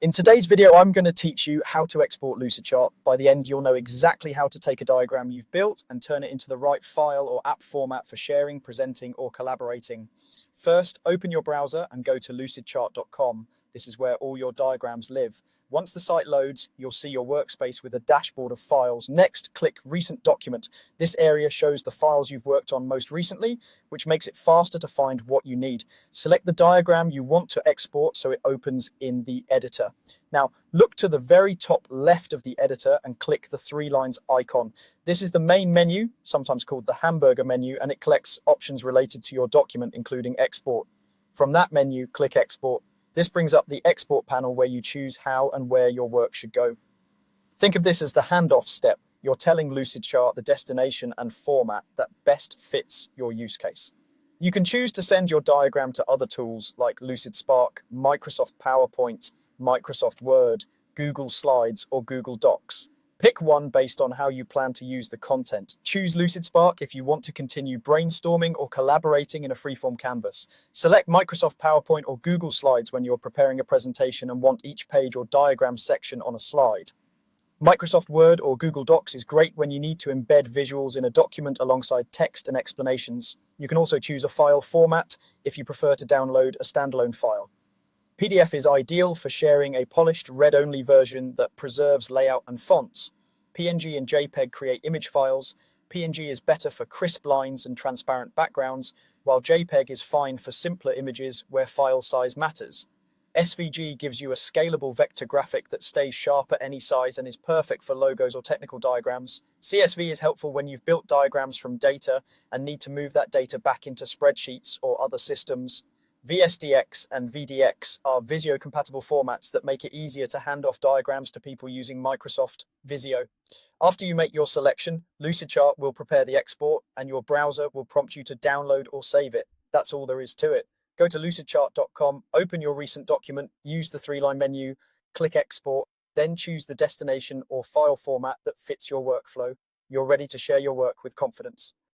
In today's video, I'm going to teach you how to export Lucidchart. By the end, you'll know exactly how to take a diagram you've built and turn it into the right file or app format for sharing, presenting, or collaborating. First, open your browser and go to lucidchart.com. This is where all your diagrams live. Once the site loads, you'll see your workspace with a dashboard of files. Next, click Recent Document. This area shows the files you've worked on most recently, which makes it faster to find what you need. Select the diagram you want to export so it opens in the editor. Now, look to the very top left of the editor and click the three lines icon. This is the main menu, sometimes called the hamburger menu, and it collects options related to your document, including export. From that menu, click Export. This brings up the export panel where you choose how and where your work should go. Think of this as the handoff step. You're telling Lucidchart the destination and format that best fits your use case. You can choose to send your diagram to other tools like LucidSpark, Microsoft PowerPoint, Microsoft Word, Google Slides, or Google Docs. Pick one based on how you plan to use the content. Choose LucidSpark if you want to continue brainstorming or collaborating in a freeform canvas. Select Microsoft PowerPoint or Google Slides when you're preparing a presentation and want each page or diagram section on a slide. Microsoft Word or Google Docs is great when you need to embed visuals in a document alongside text and explanations. You can also choose a file format if you prefer to download a standalone file. PDF is ideal for sharing a polished read-only version that preserves layout and fonts. PNG and JPEG create image files. PNG is better for crisp lines and transparent backgrounds, while JPEG is fine for simpler images where file size matters. SVG gives you a scalable vector graphic that stays sharp at any size and is perfect for logos or technical diagrams. CSV is helpful when you've built diagrams from data and need to move that data back into spreadsheets or other systems. VSDX and VDX are Visio-compatible formats that make it easier to hand off diagrams to people using Microsoft Visio. After you make your selection, Lucidchart will prepare the export and your browser will prompt you to download or save it. That's all there is to it. Go to lucidchart.com, open your recent document, use the three-line menu, click Export, then choose the destination or file format that fits your workflow. You're ready to share your work with confidence.